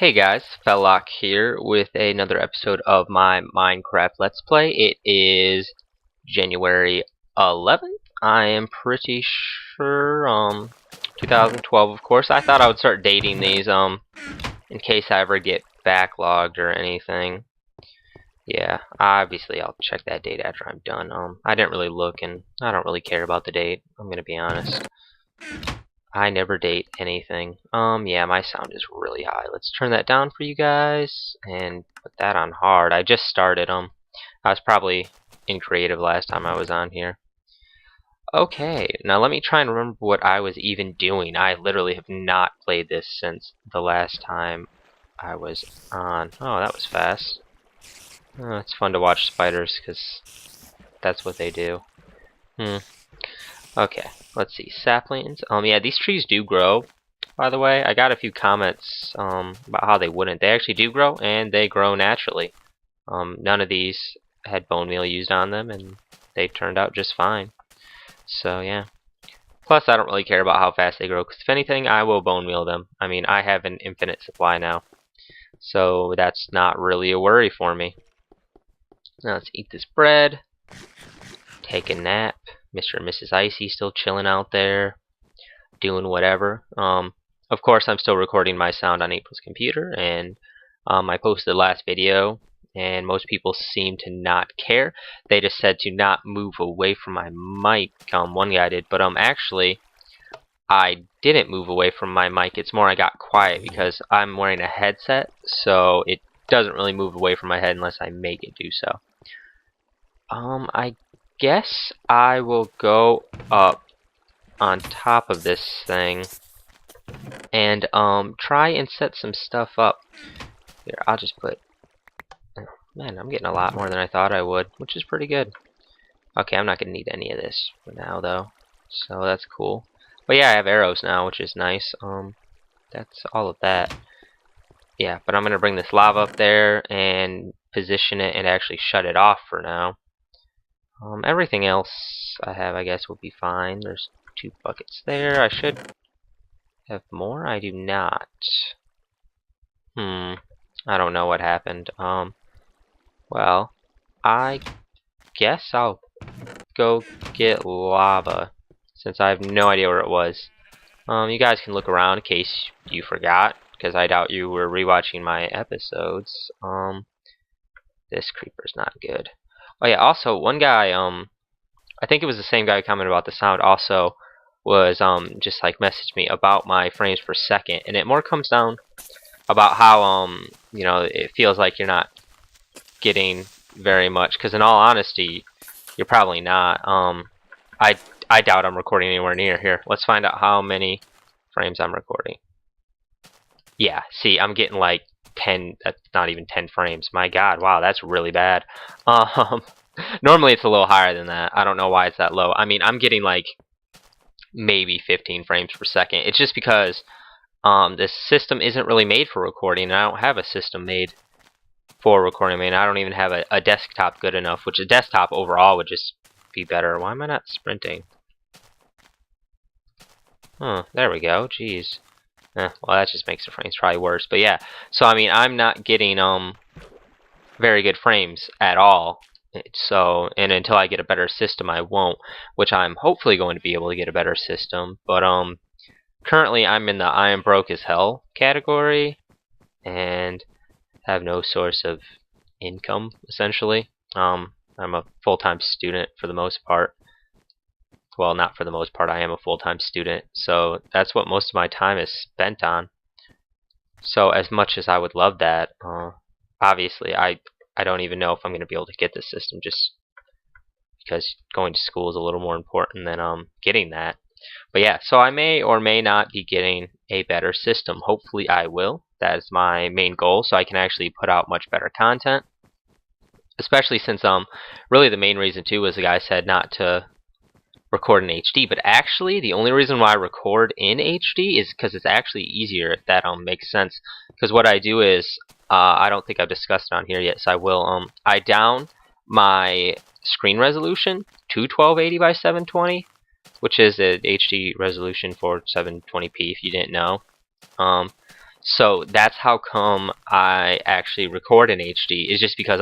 Hey guys, Felloc here with another episode of my Minecraft Let's Play. It is January 11th, I am pretty sure, 2012 of course. I thought I would start dating these, in case I ever get backlogged or anything. Yeah, obviously I'll check that date after I'm done. I didn't really look and I don't really care about the date, I'm gonna be honest. I never date anything. Yeah, my sound is really high. Let's turn that down for you guys and put that on hard. I just started, I was probably in creative last time I was on here. Okay, now let me try and remember what I was even doing. I literally have not played this since the last time I was on. Oh, that was fast. Oh, it's fun to watch spiders, because that's what they do. Okay, let's see. Saplings. Yeah, these trees do grow, by the way. I got a few comments about how they wouldn't. They actually do grow, and they grow naturally. None of these had bone meal used on them, and they turned out just fine. So, yeah. Plus, I don't really care about how fast they grow, because if anything, I will bone meal them. I mean, I have an infinite supply now. So, that's not really a worry for me. Now, let's eat this bread. Take a nap. Mr. and Mrs. Icy still chilling out there, doing whatever. Of course, I'm still recording my sound on April's computer, and I posted the last video, and most people seem to not care. They just said to not move away from my mic. One guy did, but actually, I didn't move away from my mic. It's more I got quiet because I'm wearing a headset, so it doesn't really move away from my head unless I make it do so. I guess I will go up on top of this thing and try and set some stuff up. Here, I'll just put, oh, man, I'm getting a lot more than I thought I would, which is pretty good. Okay, I'm not gonna need any of this for now though, so that's cool. But yeah, I have arrows now, which is nice. That's all of that. Yeah, but I'm gonna bring this lava up there and position it and actually shut it off for now. Everything else I have, I guess, will be fine. There's 2 buckets there. I should have more. I do not. I don't know what happened. Well, I guess I'll go get lava, since I have no idea where it was. You guys can look around in case you forgot, because I doubt you were rewatching my episodes. This creeper's not good. Oh yeah, also, one guy, I think it was the same guy who commented about the sound, also was, just like messaged me about my frames per second, and it more comes down about how, you know, it feels like you're not getting very much, because in all honesty, you're probably not. I doubt I'm recording anywhere near here. Let's find out how many frames I'm recording. Yeah, see, I'm getting like 10, that's not even 10 frames. My god, wow, that's really bad. Normally it's a little higher than that. I don't know why it's that low. I mean, I'm getting like maybe 15 frames per second. It's just because this system isn't really made for recording, and I don't have a system made for recording. I mean, I don't even have a desktop good enough, which a desktop overall would just be better. Why am I not sprinting? Huh, there we go. Jeez. Well, that just makes the frames probably worse. But yeah, so I mean, I'm not getting very good frames at all. So, and until I get a better system, I won't. Which I'm hopefully going to be able to get a better system. But currently I'm in the I am broke as hell category, and have no source of income essentially. I'm a full-time student for the most part. Well, not for the most part, I am a full-time student, so that's what most of my time is spent on. So as much as I would love that, obviously I don't even know if I'm going to be able to get this system, just because going to school is a little more important than getting that. But yeah, so I may or may not be getting a better system. Hopefully I will. That is my main goal, so I can actually put out much better content. Especially since really the main reason too was the guy said not to record in HD, but actually the only reason why I record in HD is because it's actually easier, if that makes sense. Because what I do is, I don't think I've discussed it on here yet, so I will. I down my screen resolution to 1280 by 720, which is an HD resolution for 720p if you didn't know. So that's how come I actually record in HD, is just because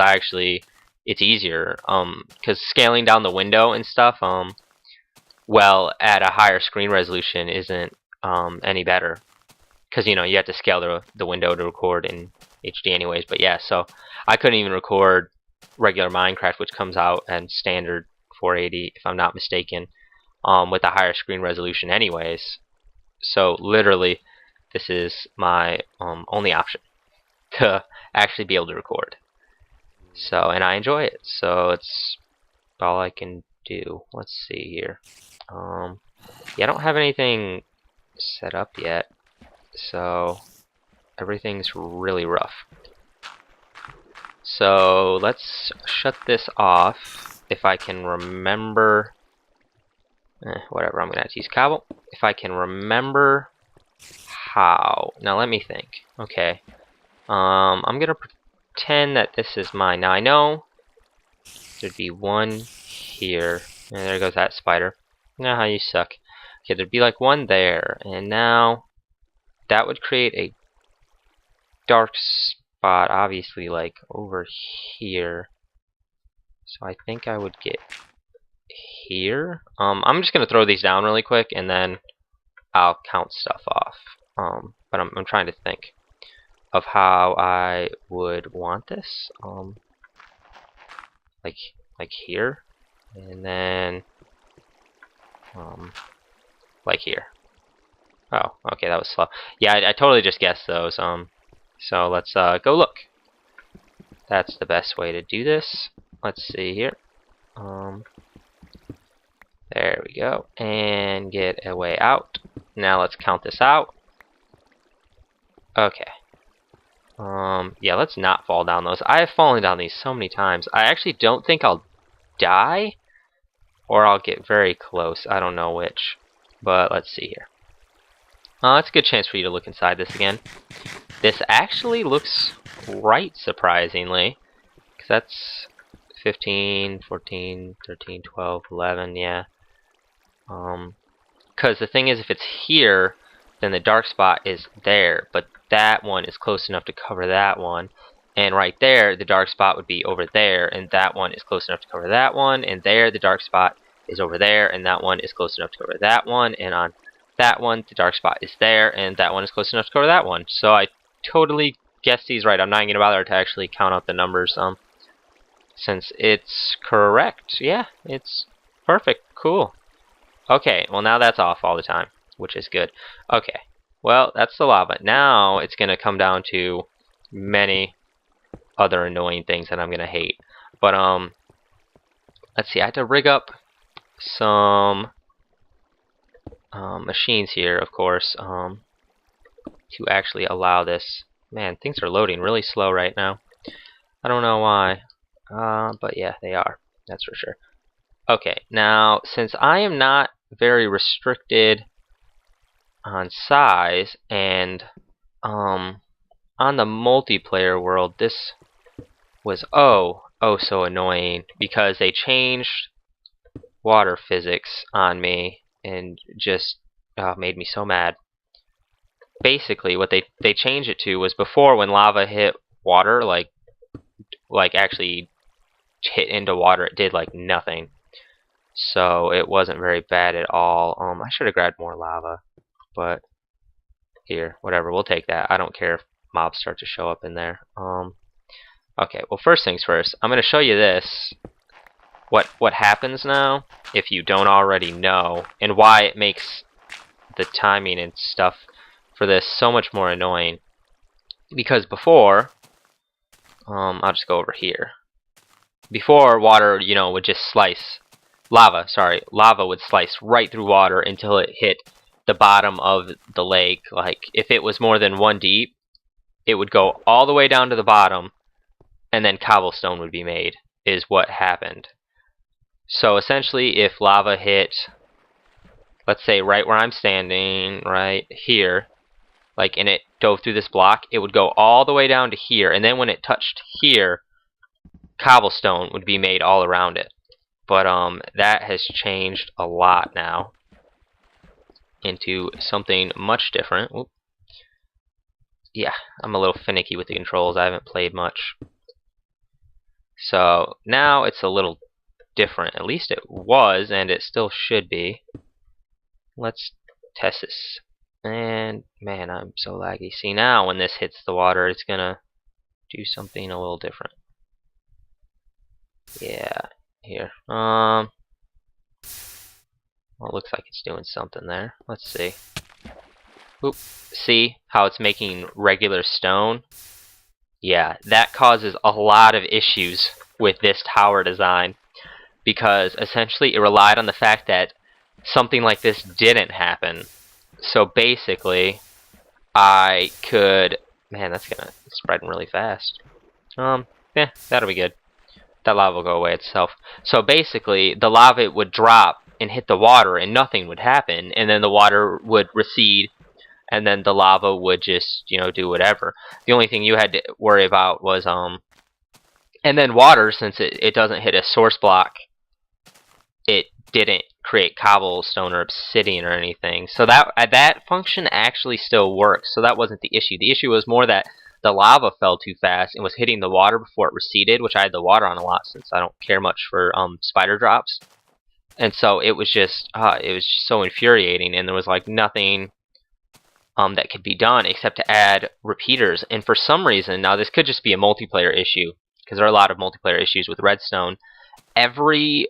it's easier. Because scaling down the window and stuff, well, at a higher screen resolution isn't any better. Because you have to scale the window to record in HD anyways. But yeah, so I couldn't even record regular Minecraft, which comes out at standard 480 if I'm not mistaken, with a higher screen resolution anyways. So literally, this is my only option to actually be able to record. So, and I enjoy it. So it's all I can do. Let's see here. Yeah, I don't have anything set up yet, so everything's really rough. So let's shut this off if I can remember. Whatever, I'm gonna have to use cobble. If I can remember how. Now let me think. Okay. I'm gonna pretend that this is mine. Now I know there'd be one here. And there goes that spider. Now how you suck. Okay, there'd be like one there, and now that would create a dark spot, obviously, like over here. So I think I would get here. I'm just gonna throw these down really quick, and then I'll count stuff off. But I'm trying to think of how I would want this. Like here, and then like here. Oh, okay, that was slow. Yeah, I totally just guessed those. So let's go look. That's the best way to do this. Let's see here. There we go, and get a way out. Now let's count this out. Okay. Yeah, let's not fall down those. I have fallen down these so many times. I actually don't think I'll die, or I'll get very close. I don't know which, but let's see here. It's a good chance for you to look inside this again. This actually looks right, surprisingly, because that's 15, 14, 13, 12, 11, yeah. Because the thing is, if it's here, then the dark spot is there, but that one is close enough to cover that one. And right there, the dark spot would be over there, and that one is close enough to cover that one. And there, the dark spot is over there, and that one is close enough to cover that one. And on that one, the dark spot is there, and that one is close enough to cover that one. So I totally guessed these right. I'm not going to bother to actually count out the numbers, since it's correct. Yeah, it's perfect. Cool. Okay, well now that's off all the time, which is good. Okay, well that's the lava. Now it's going to come down to many other annoying things that I'm going to hate. But let's see, I had to rig up some machines here, of course, to actually allow this. Man, things are loading really slow right now. I don't know why, but yeah, they are. That's for sure. Okay, now since I am not very restricted on size, and on the multiplayer world, this was oh so annoying because they changed water physics on me and just made me so mad. Basically, what they changed it to was before, when lava hit water, like actually hit into water, it did like nothing. So it wasn't very bad at all. I should have grabbed more lava, but here, whatever, we'll take that. I don't care if mobs start to show up in there. Okay, well, first things first, I'm going to show you this. What happens now if you don't already know, and why it makes the timing and stuff for this so much more annoying. Because before, I'll just go over here. Before, water, would just slice. Lava would slice right through water until it hit the bottom of the lake. Like, if it was more than one deep, it would go all the way down to the bottom, and then cobblestone would be made, is what happened. So essentially, if lava hit, let's say right where I'm standing, right here, like, and it dove through this block, it would go all the way down to here, and then when it touched here, cobblestone would be made all around it. But that has changed a lot now into something much different. Oop. yeah, I'm a little finicky with the controls. I haven't played much. So now it's a little different. At least it was, and it still should be. Let's test this. And man, I'm so laggy. See, now when this hits the water, it's gonna do something a little different. Yeah, here. Well, it looks like it's doing something there. Let's see. Oop. See how it's making regular stone? Yeah, that causes a lot of issues with this tower design, because essentially it relied on the fact that something like this didn't happen. So basically, I could... Man, that's gonna spread really fast. That'll be good. That lava will go away itself. So basically, the lava would drop and hit the water and nothing would happen, and then the water would recede, and then the lava would just, do whatever. The only thing you had to worry about was, and then water, since it doesn't hit a source block, it didn't create cobblestone or obsidian or anything. So that function actually still works. So that wasn't the issue. The issue was more that the lava fell too fast and was hitting the water before it receded, which I had the water on a lot since I don't care much for spider drops. And so it was just so infuriating, and there was like nothing that could be done except to add repeaters. And for some reason, now this could just be a multiplayer issue, because there are a lot of multiplayer issues with Redstone. Every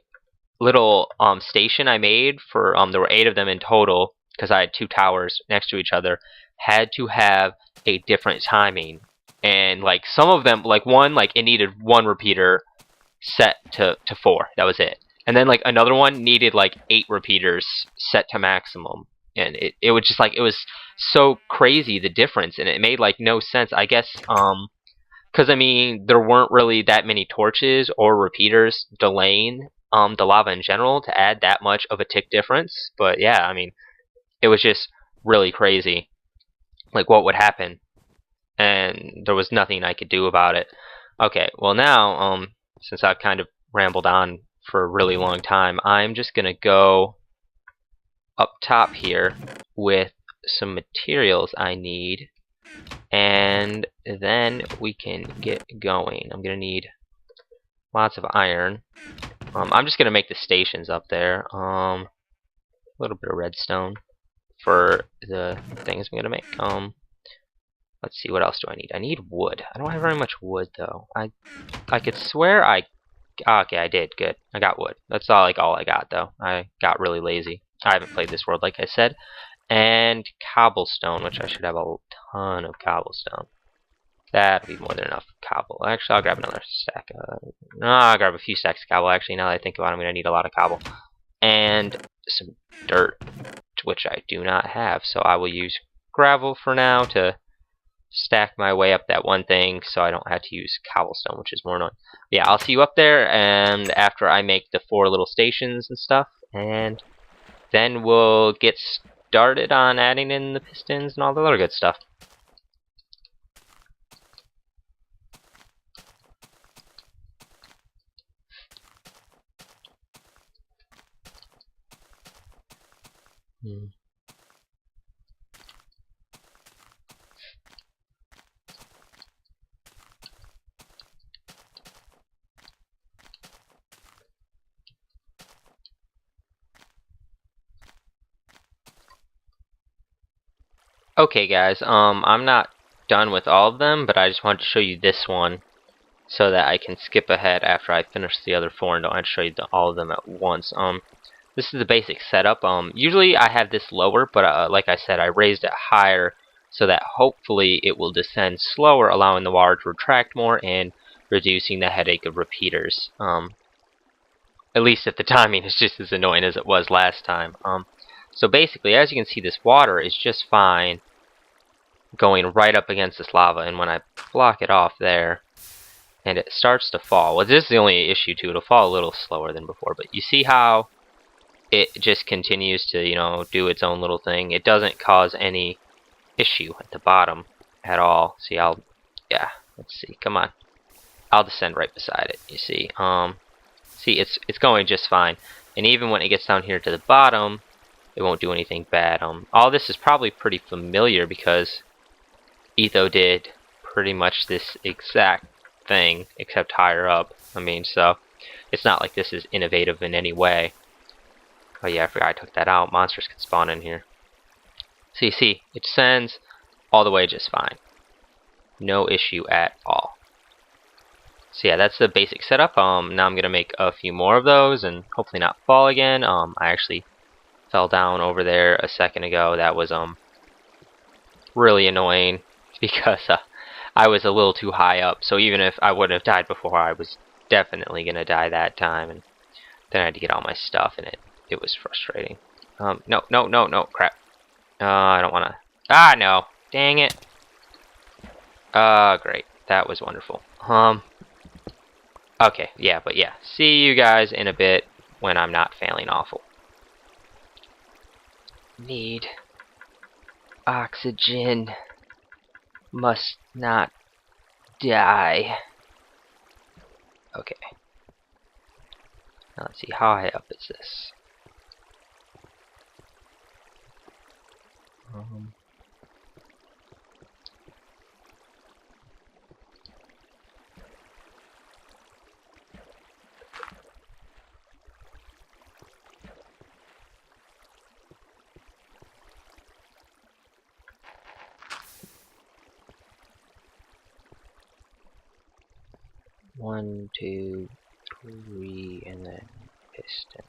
little station I made for there were 8 of them in total, because I had 2 towers next to each other, had to have a different timing. And like some of them, like one, like it needed 1 repeater set to 4. That was it. And then like another one needed like 8 repeaters set to maximum. And it was just like, it was so crazy, the difference, and it made like no sense. I guess because I mean, there weren't really that many torches or repeaters delaying the lava in general to add that much of a tick difference. But yeah, I mean, it was just really crazy, like what would happen, and there was nothing I could do about it. Okay, well now, since I've kind of rambled on for a really long time, I'm just gonna go up top here with some materials I need, and then we can get going. I'm gonna need lots of iron. I'm just gonna make the stations up there. A little bit of redstone for the things I'm gonna make. Let's see, what else do I need? I need wood. I don't have very much wood though. I could swear okay, I did. Good. I got wood. That's all I got though. I got really lazy. I haven't played this world, like I said. And cobblestone, which I should have a ton of cobblestone. That'll be more than enough cobble. Actually, I'll grab another stack. No, I'll grab a few stacks of cobble. Actually, now that I think about it, I'm going to need a lot of cobble. And some dirt, which I do not have. So I will use gravel for now to stack my way up that one thing, so I don't have to use cobblestone, which is more annoying. Yeah, I'll see you up there, and after I make the 4 little stations and stuff, and then we'll get started on adding in the pistons and all the other good stuff. Okay guys, I'm not done with all of them, but I just wanted to show you this one so that I can skip ahead after I finish the other 4 and don't have to show you all of them at once. This is the basic setup. Usually I have this lower, but like I said, I raised it higher so that hopefully it will descend slower, allowing the water to retract more and reducing the headache of repeaters. At least if the timing is just as annoying as it was last time. So basically, as you can see, this water is just fine going right up against this lava, and when I block it off there and it starts to fall, well, this is the only issue too, it'll fall a little slower than before, but you see how it just continues to, do its own little thing. It doesn't cause any issue at the bottom at all. See, yeah, let's see, come on, I'll descend right beside it. You see, see, it's going just fine, and even when it gets down here to the bottom, it won't do anything bad. All this is probably pretty familiar because Etho did pretty much this exact thing, except higher up. I mean, so it's not like this is innovative in any way. Oh yeah, I forgot I took that out. Monsters can spawn in here. So you see, it descends all the way just fine. No issue at all. So yeah, that's the basic setup. Now I'm gonna make a few more of those and hopefully not fall again. I actually fell down over there a second ago. That was really annoying because I was a little too high up. So even if I wouldn't have died before, I was definitely gonna die that time. And then I had to get all my stuff, and it was frustrating. No, crap. I don't wanna. Ah, no. Dang it. Great. That was wonderful. Okay, yeah, but yeah. See you guys in a bit when I'm not failing awful. Need oxygen. Must not die. Okay. Now let's see, how high up is this? 1, 2, 3, and then piston.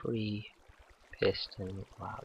Three piston log.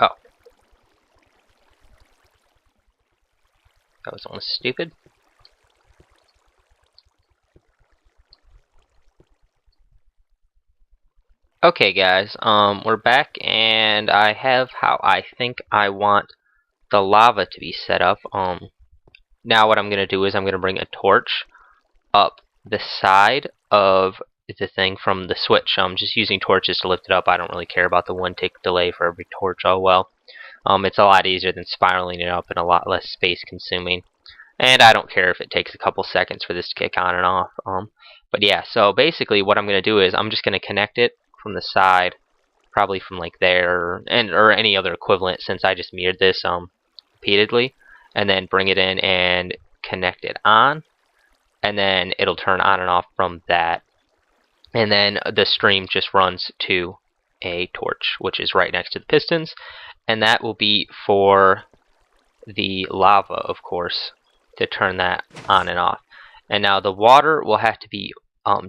Oh. That was almost stupid. Okay guys, we're back and I have how I think I want the lava to be set up. Now what I'm gonna do is I'm gonna bring a torch up the side of the thing from the switch. I'm just using torches to lift it up. I don't really care about the 1 tick delay for every torch. Oh well. It's a lot easier than spiraling it up and a lot less space consuming. And I don't care if it takes a couple seconds for this to kick on and off. But yeah, so basically what I'm going to do is I'm just going to connect it from the side, probably from like there, or any other equivalent, since I just mirrored this repeatedly, and then bring it in and connect it on, and then it'll turn on and off from that. And then the stream just runs to a torch, which is right next to the pistons, and that will be for the lava, of course, to turn that on and off. And now the water will have to be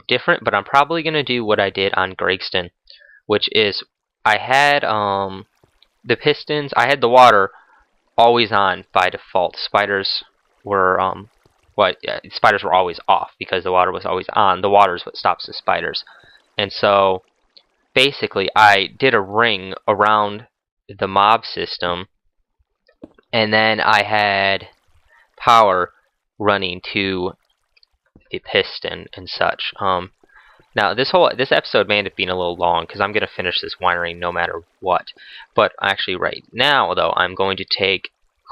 different, but I'm probably going to do what I did on Gregston, which is I had the pistons, I had the water always on by default. Spiders were spiders were always off because the water was always on. The water is what stops the spiders. And so basically I did a ring around the mob system, and then I had power running to the piston and such. Now this episode may end up being a little long because I'm gonna finish this wiring no matter what. But actually, right now though, I'm going to take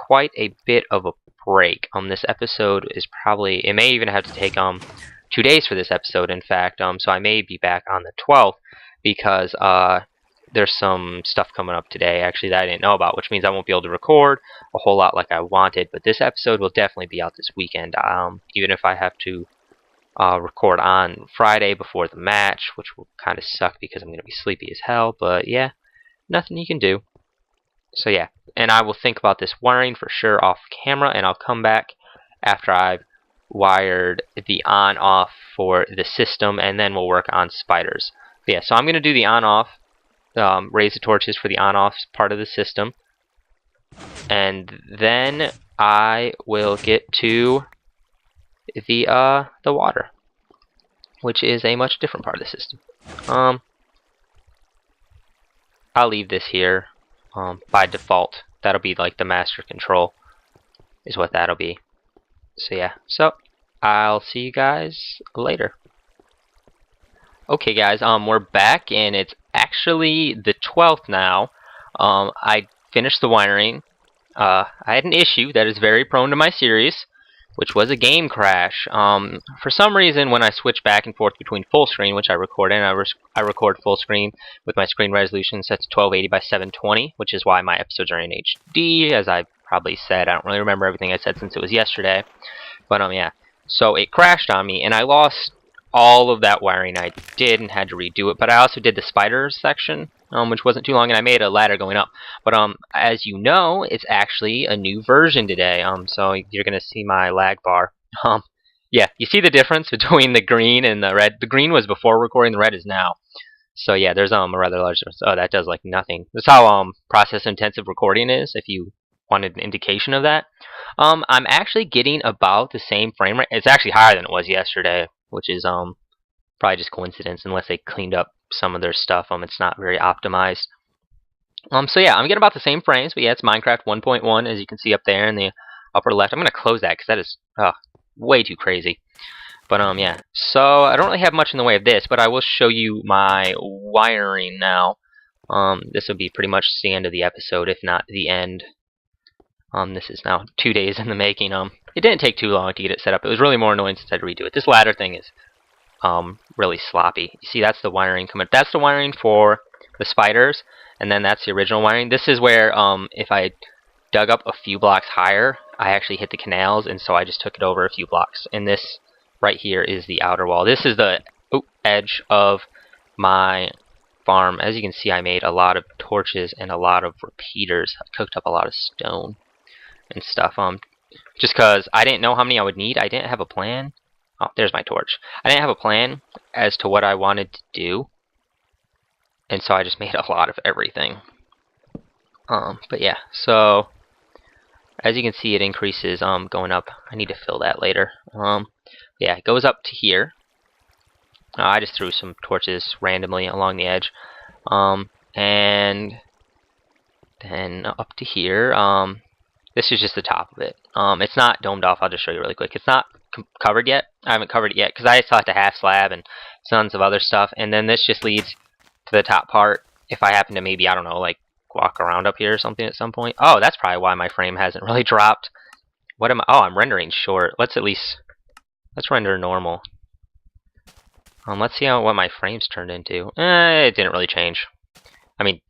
quite a bit of a break. This episode is probably, it may even have to take 2 days for this episode. In fact, so I may be back on the 12th because there's some stuff coming up today actually that I didn't know about, which means I won't be able to record a whole lot like I wanted. But this episode will definitely be out this weekend, even if I have to record on Friday before the match, which will kind of suck because I'm going to be sleepy as hell, but yeah, nothing you can do. So yeah, and I will think about this wiring for sure off camera, and I'll come back after I've wired the on-off for the system, and then we'll work on spiders. But yeah, so I'm going to do the on-off, raise the torches for the on-off part of the system, and then I will get to the water, which is a much different part of the system. I'll leave this here by default. That'll be like the master control is what that'll be. So yeah, so I'll see you guys later. Okay guys, we're back and it's actually the 12th now. I finished the wiring. I had an issue that is very prone to my series, which was a game crash. For some reason, when I switch back and forth between full screen, which I record in, I record full screen with my screen resolution set to 1280 by 720, which is why my episodes are in HD, as I probably said. I don't really remember everything I said since it was yesterday. But yeah, so it crashed on me, and I lost all of that wiring I did and had to redo it. But I also did the spiders section, which wasn't too long, and I made a ladder going up. But as you know, it's actually a new version today. So you're gonna see my lag bar. Yeah, you see the difference between the green and the red. The green was before recording, the red is now. So yeah, there's a rather large difference. Oh, that does like nothing. That's how process intensive recording is, if you wanted an indication of that. I'm actually getting about the same frame rate. It's actually higher than it was yesterday, which is probably just coincidence unless they cleaned up some of their stuff. It's not very optimized. So yeah, I'm getting about the same frames, but yeah, it's Minecraft 1.1 as you can see up there in the upper left. I'm gonna close that because that is way too crazy. But yeah, so I don't really have much in the way of this, but I will show you my wiring now. This will be pretty much the end of the episode, if not the end. This is now 2 days in the making. It didn't take too long to get it set up. It was really more annoying since I had to redo it. This ladder thing is really sloppy. You see, that's the wiring coming. That's the wiring for the spiders, and then that's the original wiring. This is where if I dug up a few blocks higher, I actually hit the canals, and so I just took it over a few blocks. And this right here is the outer wall. This is the edge of my farm. As you can see, I made a lot of torches and a lot of repeaters. I cooked up a lot of stone and stuff. Just because I didn't know how many I would need. I didn't have a plan. Oh, there's my torch. I didn't have a plan as to what I wanted to do, and so I just made a lot of everything. But yeah, so as you can see, it increases going up. I need to fill that later. Yeah, it goes up to here. I just threw some torches randomly along the edge, and then up to here. This is just the top of it. It's not domed off. I'll just show you really quick. It's not covered yet. I haven't covered it yet because I still have to half slab and tons of other stuff. And then this just leads to the top part. If I happen to maybe, I don't know, like walk around up here or something at some point. Oh, that's probably why my frame hasn't really dropped. What am I? Oh, I'm rendering short. Let's render normal. Let's see what my frames turned into. It didn't really change. I mean,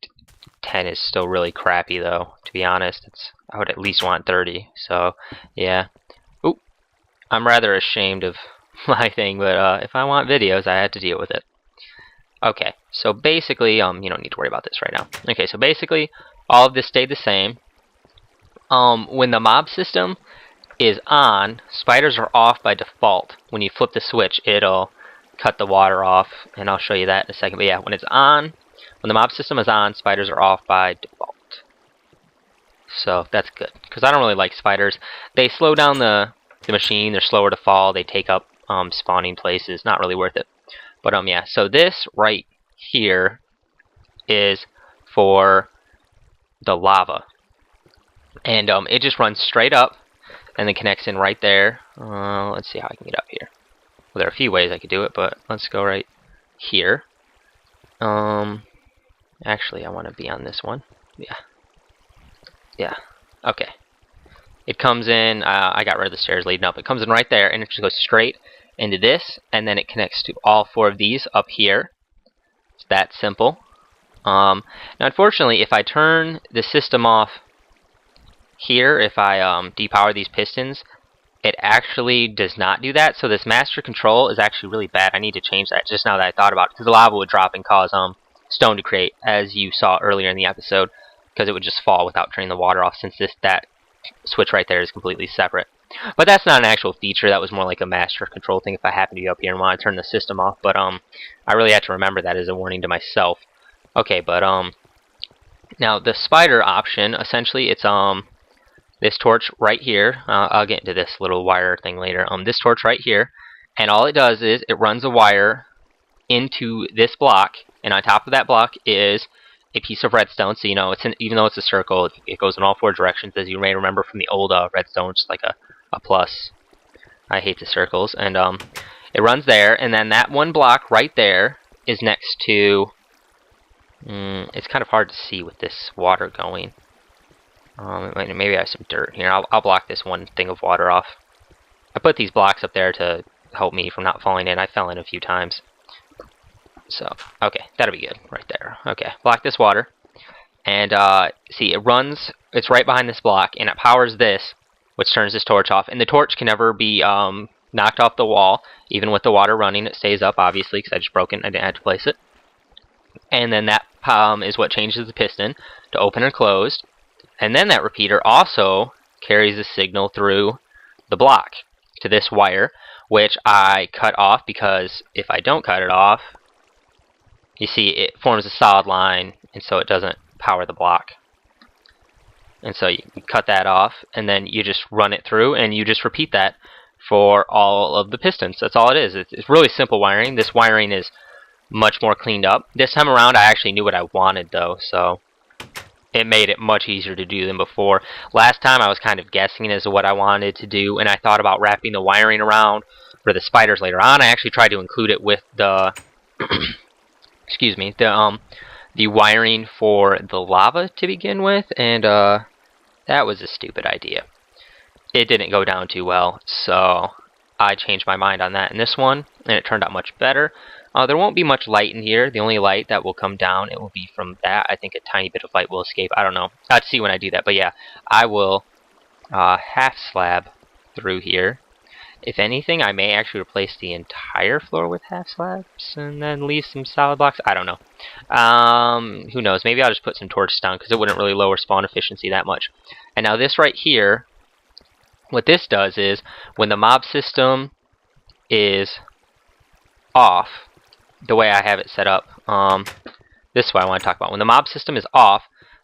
10 is still really crappy though, to be honest. I would at least want 30. So yeah. Oop. I'm rather ashamed of my thing, but if I want videos, I had to deal with it. Okay, so basically, you don't need to worry about this right now. Okay, so basically, all of this stayed the same. When the mob system is on, spiders are off by default. When you flip the switch, it'll cut the water off, and I'll show you that in a second. But yeah, when it's on, when the mob system is on, spiders are off by default. So that's good, because I don't really like spiders. They slow down the machine. They're slower to fall. They take up spawning places. Not really worth it. But yeah, so this right here is for the lava. And it just runs straight up and then connects in right there. Let's see how I can get up here. Well, there are a few ways I could do it, but let's go right here. Actually, I want to be on this one. Yeah. Okay. It comes in, I got rid of the stairs leading up. It comes in right there, and it just goes straight into this, and then it connects to all 4 of these up here. It's that simple. Now, unfortunately, if I turn the system off here, if I depower these pistons, it actually does not do that. So this master control is actually really bad. I need to change that just now that I thought about it, because the lava would drop and cause stone to create, as you saw earlier in the episode, because it would just fall without turning the water off, since that switch right there is completely separate. But that's not an actual feature. That was more like a master control thing if I happen to be up here and want to turn the system off. But I really had to remember that as a warning to myself. Okay, but now the spider option, essentially it's this torch right here. I'll get into this little wire thing later. This torch right here, and all it does is it runs a wire into this block, and on top of that block is a piece of redstone. So you know, even though it's a circle, it goes in all 4 directions, as you may remember from the old redstone, which is like a plus. I hate the circles. And it runs there, and then that one block right there is next to. It's kind of hard to see with this water going. Maybe I have some dirt here. I'll block this one thing of water off. I put these blocks up there to help me from not falling in. I fell in a few times. So, okay, that'll be good right there. Okay, block this water. And, see, it runs, it's right behind this block, and it powers this, which turns this torch off. And the torch can never be knocked off the wall, even with the water running. It stays up, obviously, because I just broke it and I didn't have to place it. And then that is what changes the piston to open and closed. And then that repeater also carries the signal through the block to this wire, which I cut off, because if I don't cut it off, you see it forms a solid line, and so it doesn't power the block. And so you cut that off, and then you just run it through, and you just repeat that for all of the pistons. That's all it is. It's really simple wiring. This wiring is much more cleaned up. This time around, I actually knew what I wanted, though, so it made it much easier to do than before. Last time, I was kind of guessing as to what I wanted to do, and I thought about wrapping the wiring around for the spiders later on. I actually tried to include it with the excuse me, the wiring for the lava to begin with, and that was a stupid idea. It didn't go down too well, so I changed my mind on that in this one, and it turned out much better. There won't be much light in here. The only light that will come down, it will be from that. I think a tiny bit of light will escape. I don't know. I'll have to see when I do that. But yeah, I will half slab through here. If anything, I may actually replace the entire floor with half slabs and then leave some solid blocks. I don't know. Who knows? Maybe I'll just put some torches down, because it wouldn't really lower spawn efficiency that much. And now this right here, what this does is, when the mob system is off, the way I have it set up, this is what I want to talk about. When the mob system is off,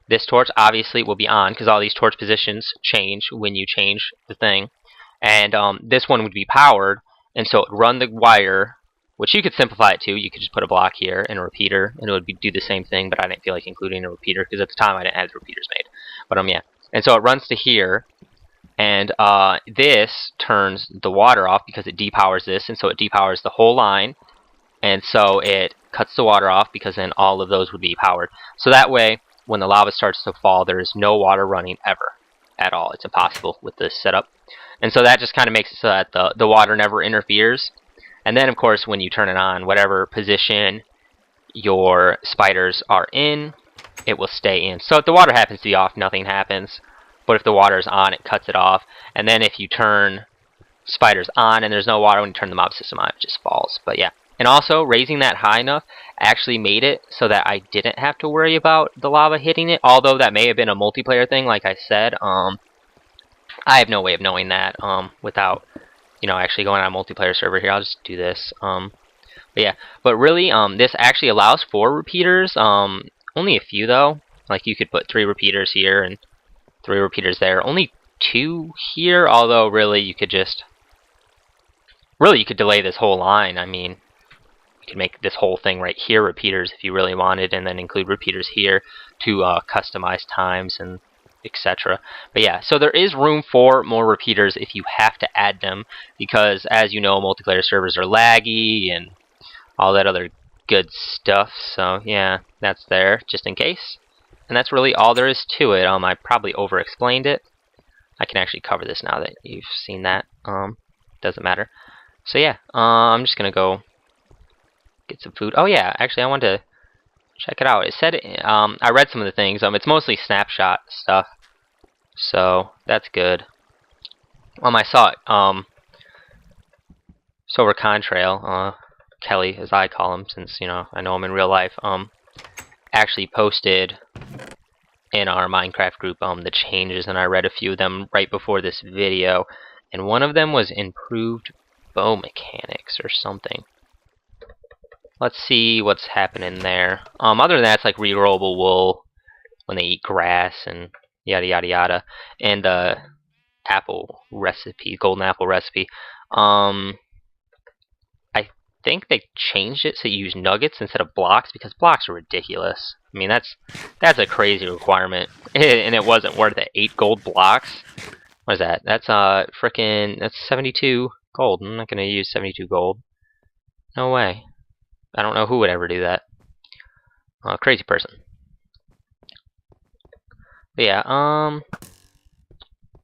this torch obviously will be on, because all these torch positions change when you change the thing. And this one would be powered, and so it would run the wire, which you could simplify it too. You could just put a block here and a repeater, and it would do the same thing, but I didn't feel like including a repeater, because at the time I didn't have the repeaters made. But yeah. And so it runs to here, and this turns the water off, because it depowers this, and so it depowers the whole line. And so it cuts the water off, because then all of those would be powered. So that way, when the lava starts to fall, there is no water running ever at all. It's impossible with this setup. And so that just kind of makes it so that the water never interferes. And then, of course, when you turn it on, whatever position your spiders are in, it will stay in. So if the water happens to be off, nothing happens. But if the water is on, it cuts it off. And then if you turn spiders on and there's no water, when you turn the mob system on, it just falls. But yeah. And also, raising that high enough actually made it so that I didn't have to worry about the lava hitting it. Although that may have been a multiplayer thing, like I said. I have no way of knowing that without, actually going on a multiplayer server here. I'll just do this. But yeah, but really, this actually allows 4 repeaters. Only a few though. Like you could put 3 repeaters here and 3 repeaters there. Only 2 here. Although really, you could delay this whole line. I mean, You could make this whole thing right here repeaters if you really wanted, and then include repeaters here to customize times and etc. But yeah, so there is room for more repeaters if you have to add them, because as you know, multiplayer servers are laggy and all that other good stuff. So yeah, that's there just in case. And that's really all there is to it. I probably over-explained it. I can actually cover this now that you've seen that. Doesn't matter. So yeah, I'm just gonna go get some food. Oh yeah, actually I wanted to check it out. It said, I read some of the things. It's mostly snapshot stuff, so that's good. I saw it. Silver Contrail, Kelly, as I call him, since I know him in real life. Actually posted in our Minecraft group the changes, and I read a few of them right before this video, and one of them was improved bow mechanics or something. Let's see what's happening there. Other than that, it's like rerollable wool when they eat grass and yada yada yada, and the apple recipe, golden apple recipe. I think they changed it so you use nuggets instead of blocks, because blocks are ridiculous. I mean, that's a crazy requirement, and it wasn't worth it. 8 gold blocks. What is that? That's that's 72 gold. I'm not gonna use 72 gold. No way. I don't know who would ever do that. Crazy person. But yeah,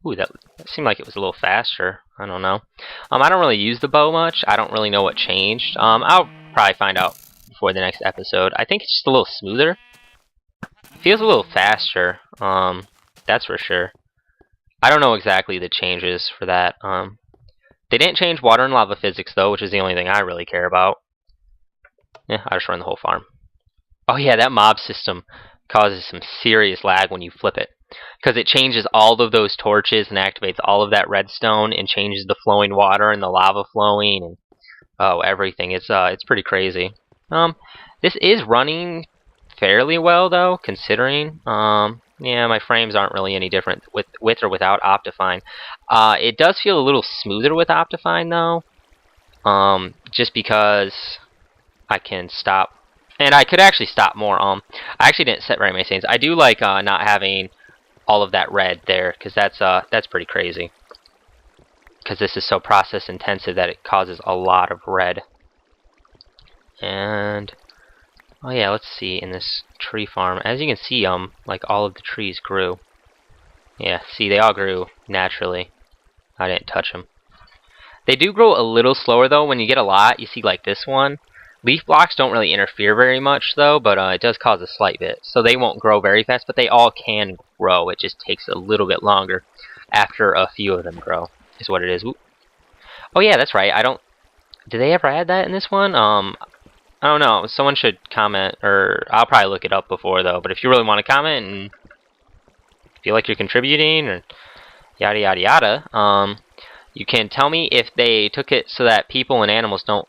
ooh, that seemed like it was a little faster. I don't know. I don't really use the bow much. I don't really know what changed. I'll probably find out before the next episode. I think it's just a little smoother. Feels a little faster. That's for sure. I don't know exactly the changes for that. They didn't change water and lava physics though, which is the only thing I really care about. Yeah, I just run the whole farm. Oh yeah, that mob system causes some serious lag when you flip it, because it changes all of those torches and activates all of that redstone and changes the flowing water and the lava flowing and everything. It's pretty crazy. This is running fairly well though, considering. Yeah, my frames aren't really any different with or without Optifine. It does feel a little smoother with Optifine though, just because I can stop, and I could actually stop more. I actually didn't set very many settings. I do like not having all of that red there, because that's pretty crazy. Because this is so process intensive that it causes a lot of red. And oh yeah, let's see in this tree farm. As you can see, like all of the trees grew. Yeah, see, they all grew naturally. I didn't touch them. They do grow a little slower though. When you get a lot, you see like this one. Leaf blocks don't really interfere very much though, but it does cause a slight bit. So they won't grow very fast, but they all can grow. It just takes a little bit longer after a few of them grow, is what it is. Ooh. Oh yeah, that's right. Did they ever add that in this one? I don't know. Someone should comment, or I'll probably look it up before though. But if you really want to comment and feel like you're contributing or yada yada yada, you can tell me if they took it so that people and animals don't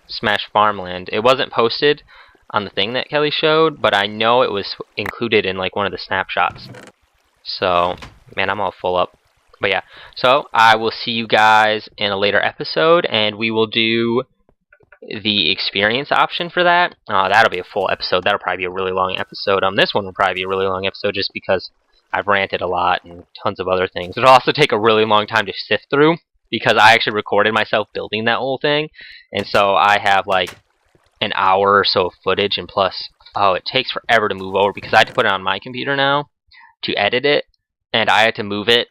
smash farmland. It wasn't posted on the thing that Kelly showed, but I know it was included in like one of the snapshots. So, man, I'm all full up. But yeah, so I will see you guys in a later episode, and we will do the experience option for that. That'll be a full episode. That'll probably be a really long episode. This one will probably be a really long episode just because I've ranted a lot and tons of other things. It'll also take a really long time to sift through, because I actually recorded myself building that whole thing, and so I have like an hour or so of footage, and plus, it takes forever to move over because I had to put it on my computer now to edit it, and I had to move it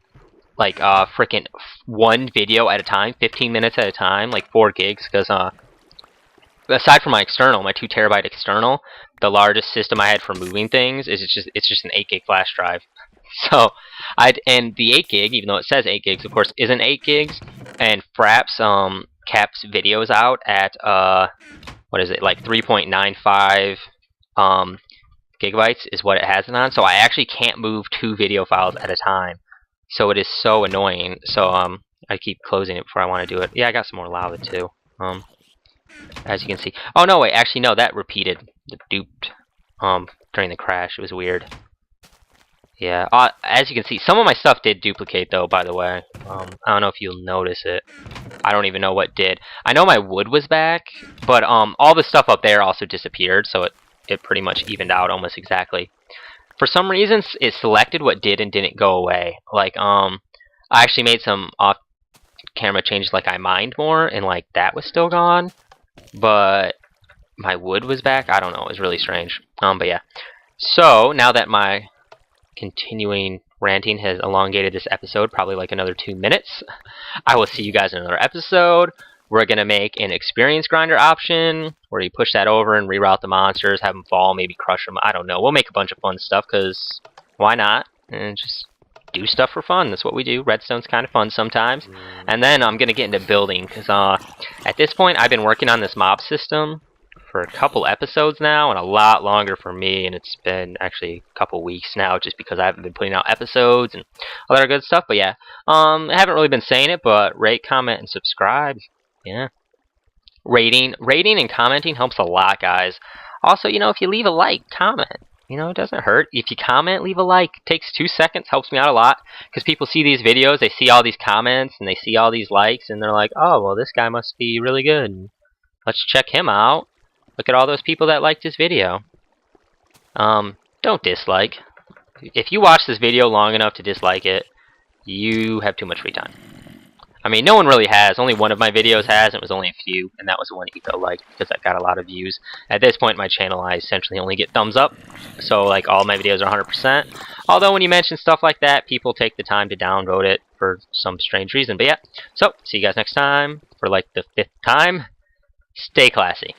like freaking one video at a time, 15 minutes at a time, like 4 gigs, because aside from my external, my 2 terabyte external, the largest system I had for moving things is it's just an 8 gig flash drive. So, and the 8 gig, even though it says 8 gigs, of course, isn't 8 gigs, and Fraps caps videos out at, what is it, like 3.95 gigabytes is what it has it on, so I actually can't move 2 video files at a time. So it is so annoying, so I keep closing it before I want to do it. Yeah, I got some more lava too, as you can see. Oh no, wait, actually no, that repeated. It duped during the crash. It was weird. Yeah, as you can see, some of my stuff did duplicate though, by the way. I don't know if you'll notice it. I don't even know what did. I know my wood was back, but all the stuff up there also disappeared, so it pretty much evened out almost exactly. For some reasons, it selected what did and didn't go away. Like, I actually made some off-camera changes, like I mined more, and like that was still gone, but my wood was back. I don't know. It was really strange. But yeah. So now that my continuing ranting has elongated this episode, probably like another 2 minutes, I will see you guys in another episode. We're going to make an experience grinder option where you push that over and reroute the monsters, have them fall, maybe crush them. I don't know. We'll make a bunch of fun stuff because why not? And just do stuff for fun. That's what we do. Redstone's kind of fun sometimes. And then I'm going to get into building because at this point I've been working on this mob system for a couple episodes now, and a lot longer for me, and it's been actually a couple weeks now just because I haven't been putting out episodes and all that good stuff. But yeah, I haven't really been saying it, but rate, comment, and subscribe. Yeah, rating and commenting helps a lot, guys. Also, you know, if you leave a like, comment, you know, it doesn't hurt. If you comment, leave a like. It takes 2 seconds, helps me out a lot, because people see these videos, they see all these comments, and they see all these likes, and they're like, oh, well, this guy must be really good. Let's check him out. Look at all those people that liked this video. Don't dislike. If you watch this video long enough to dislike it, you have too much free time. I mean, no one really has. Only one of my videos has, and it was only a few, and that was the one Eco liked because I got a lot of views. At this point in my channel, I essentially only get thumbs up, so like all my videos are 100%. Although when you mention stuff like that, people take the time to downvote it for some strange reason. But yeah, so see you guys next time for like the 5th time. Stay classy.